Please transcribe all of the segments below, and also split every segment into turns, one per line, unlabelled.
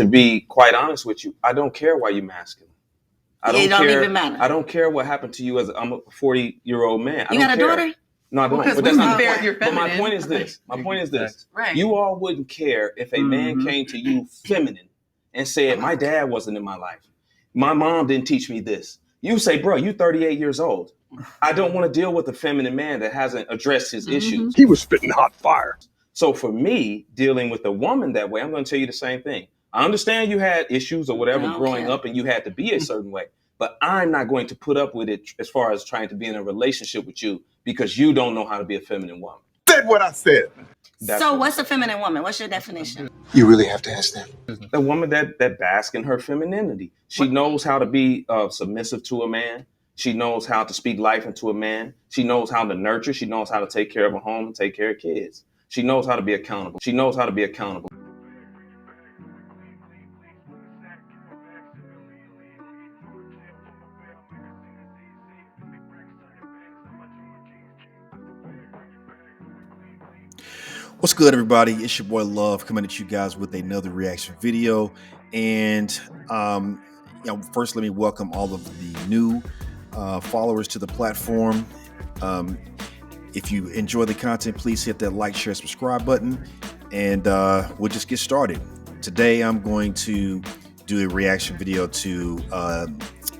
To be quite honest with you, I don't care why you're masculine.
It don't even matter.
I don't care what happened to you I'm a 40-year-old man.
You got a daughter?
No, I don't.
Because
but that's not
fair,
the
you're
point. But
feminine.
my point is this.
Right.
You all wouldn't care if a man came to you feminine and said, my dad wasn't in my life. My mom didn't teach me this. You say, bro, you 38 years old. I don't want to deal with a feminine man that hasn't addressed his issues.
He was spitting hot fire.
So for me, dealing with a woman that way, I'm going to tell you the same thing. I understand you had issues or whatever growing up and you had to be a certain way, but I'm not going to put up with it as far as trying to be in a relationship with you because you don't know how to be a feminine woman.
Said what I said.
So what's a feminine woman? What's your definition?
You really have to ask them.
A woman that basks in her femininity. She knows how to be submissive to a man. She knows how to speak life into a man. She knows how to nurture. She knows how to take care of a home and take care of kids. She knows how to be accountable.
What's good, everybody? It's your boy Love coming at you guys with another reaction video. And first, let me welcome all of the new followers to the platform. If you enjoy the content, please hit that like, share, subscribe button, and we'll just get started. Today, I'm going to do a reaction video to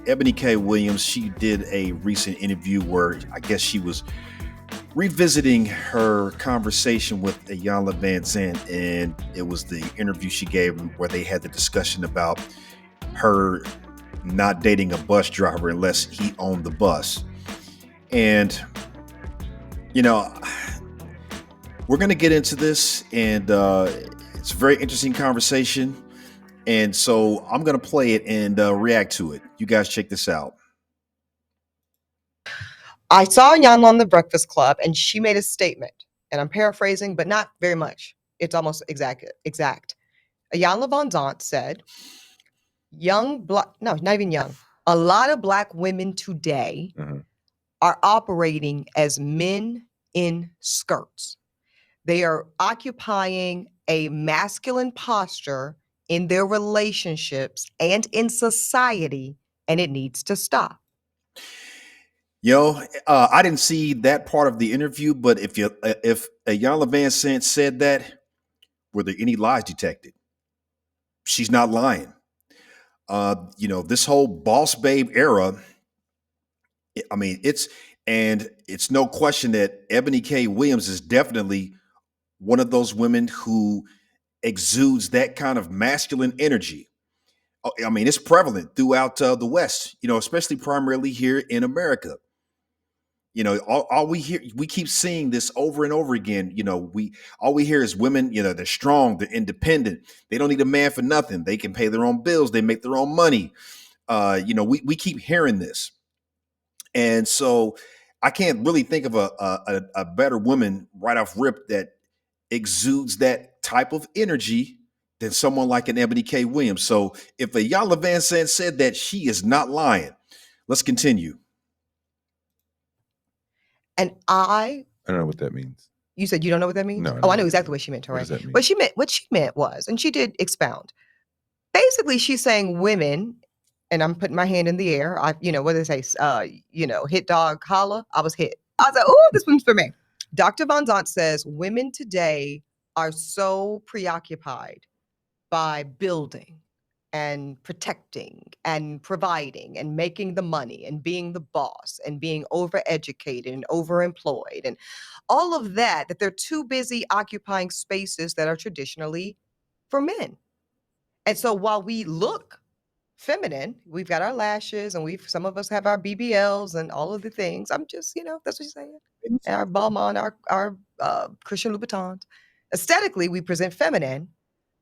Eboni K. Williams. She did a recent interview where I guess she was revisiting her conversation with Iyanla Vanzant, and it was the interview she gave where they had the discussion about her not dating a bus driver unless he owned the bus. And we're going to get into this, and it's a very interesting conversation, and so I'm going to play it and react to it. You guys check this out.
I saw Iyanla on The Breakfast Club, and she made a statement, and I'm paraphrasing, but not very much. It's almost exact. Iyanla Vanzant said, not even young, a lot of Black women today are operating as men in skirts. They are occupying a masculine posture in their relationships and in society, and it needs to stop.
I didn't see that part of the interview, but if Iyanla Vanzant said that, were there any lies detected? She's not lying. This whole boss babe era, I mean, it's no question that Eboni K. Williams is definitely one of those women who exudes that kind of masculine energy. I mean, it's prevalent throughout the West, especially primarily here in America. All we hear, we keep seeing this over and over again. All we hear is women, they're strong, they're independent. They don't need a man for nothing. They can pay their own bills. They make their own money. We keep hearing this. And so I can't really think of a better woman right off rip that exudes that type of energy than someone like an Eboni K. Williams. So if Iyanla Vanzant said that, she is not lying. Let's continue.
And I
don't know what that means.
You said you don't know what that means?
No.
I know exactly what she meant, right? What she meant was, and she did expound. Basically, she's saying women, and I'm putting my hand in the air. What do they say? Hit dog holla. I was hit. I was like, oh, this one's for me. Dr. Vanzant says women today are so preoccupied by building and protecting and providing and making the money and being the boss and being overeducated and overemployed and all of that they're too busy occupying spaces that are traditionally for men. And so while we look feminine, we've got our lashes and some of us have our BBLs and all of the things. I'm just, that's what you're saying. And our Balmain, our Christian Louboutins. Aesthetically, we present feminine.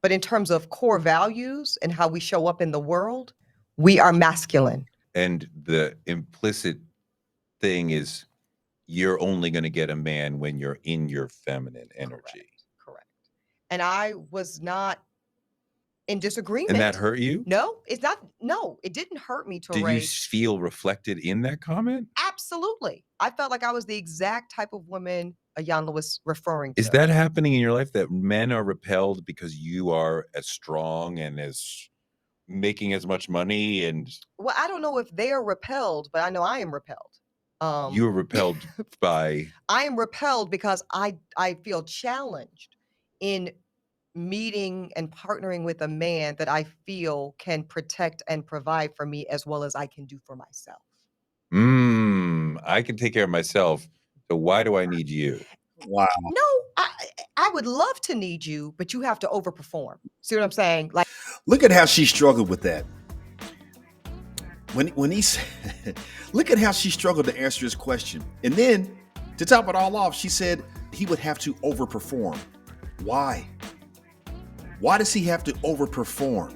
But in terms of core values and how we show up in the world, we are masculine.
And the implicit thing is you're only going to get a man when you're in your feminine energy.
Correct. And I was not in disagreement.
And that hurt you?
No, it's not. No, it didn't hurt me, Torrey.
Did you feel reflected in that comment?
Absolutely. I felt like I was the exact type of woman Ayanla was referring to.
Is that happening in your life, that men are repelled because you are as strong and as making as much money? And
well, I don't know if they are repelled, but I know I am repelled.
You are repelled by?
I am repelled because I feel challenged in meeting and partnering with a man that I feel can protect and provide for me as well as I can do for myself.
I can take care of myself. So why do I need you?
Wow.
No, I would love to need you, but you have to overperform. See what I'm saying? Like,
look at how she struggled with that. When he said, look at how she struggled to answer his question. And then to top it all off, she said he would have to overperform. Why? Why does he have to overperform?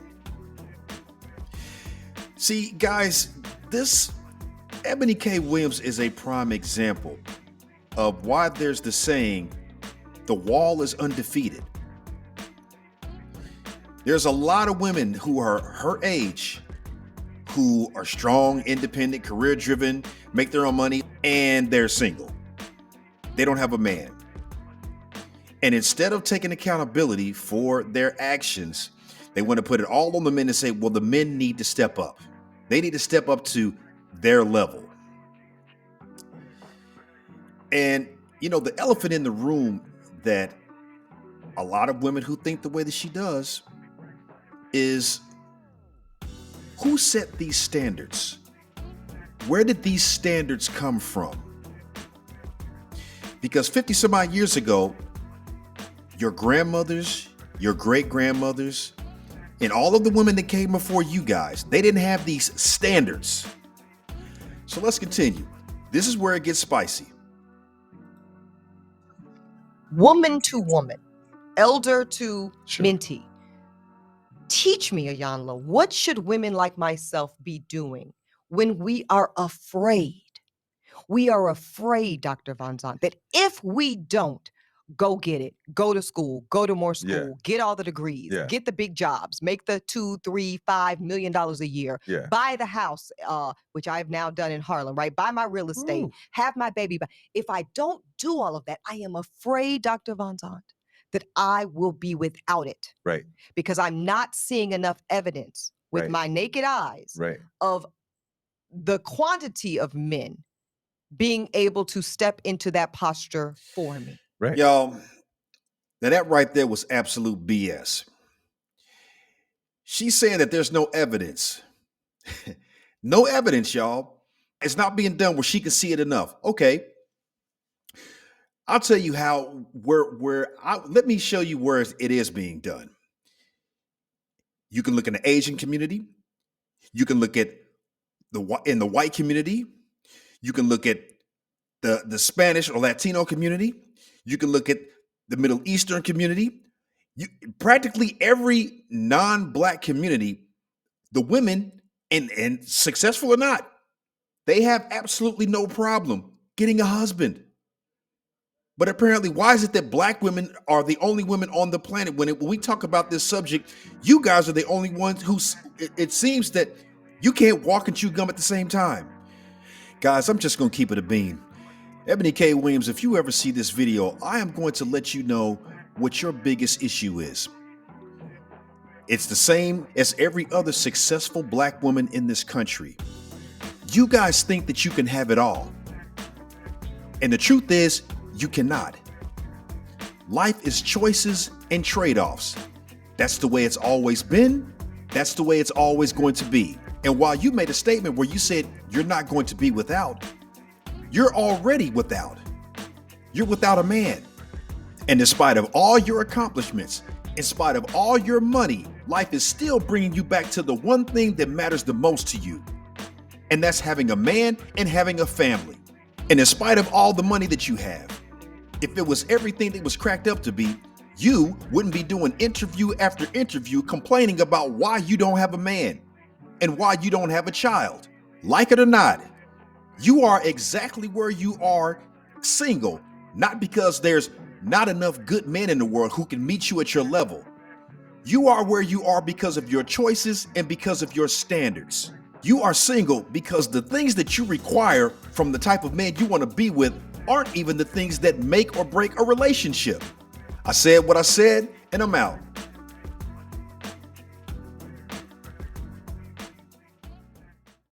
See, guys, this Eboni K. Williams is a prime example of why there's the saying, the wall is undefeated. There's a lot of women who are her age, who are strong, independent, career-driven, make their own money, and they're single. They don't have a man. And instead of taking accountability for their actions, they want to put it all on the men and say, well, the men need to step up. They need to step up to their level. And, you know, the elephant in the room that a lot of women who think the way that she does is, who set these standards? Where did these standards come from? Because 50 some odd years ago, your grandmothers, your great-grandmothers, and all of the women that came before you guys, they didn't have these standards. So let's continue. This is where it gets spicy.
woman to woman, elder to
Sure.
mentee. Teach me, Ayanla, what should women like myself be doing when we are afraid? We are afraid, Dr. Van Zandt, that if we don't go get it, go to school, go to more school, get all the degrees, get the big jobs, make the $2, $3, $5 million a year, buy the house, which I've now done in Harlem, right? Buy my real estate, have my baby. If I don't do all of that, I am afraid, Dr. Van Zandt, that I will be without it.
Right.
Because I'm not seeing enough evidence with my naked eyes of the quantity of men being able to step into that posture for me.
Right.
Y'all, now that right there was absolute BS. She's saying that there's no evidence. No evidence, y'all. It's not being done where she can see it enough. Okay. I'll tell you how, let me show you where it is being done. You can look in the Asian community. You can look at in the white community. You can look at the Spanish or Latino community. You can look at the Middle Eastern community. Practically every non-Black community, the women, and successful or not, they have absolutely no problem getting a husband. But apparently, why is it that Black women are the only women on the planet? When we talk about this subject, you guys are the only ones who, it seems that you can't walk and chew gum at the same time. Guys, I'm just going to keep it a bean. Eboni K. Williams, if you ever see this video, I am going to let you know what your biggest issue is. It's the same as every other successful Black woman in this country. You guys think that you can have it all. And the truth is, you cannot. Life is choices and trade-offs. That's the way it's always been. That's the way it's always going to be. And while you made a statement where you said you're not going to be without, you're already without. You're without a man. And in spite of all your accomplishments, in spite of all your money, life is still bringing you back to the one thing that matters the most to you. And that's having a man and having a family. And in spite of all the money that you have, if it was everything that was cracked up to be, you wouldn't be doing interview after interview complaining about why you don't have a man and why you don't have a child. Like it or not, you are exactly where you are, single, not because there's not enough good men in the world who can meet you at your level. You are where you are because of your choices and because of your standards. You are single because the things that you require from the type of man you want to be with aren't even the things that make or break a relationship. I said what I said, and I'm out.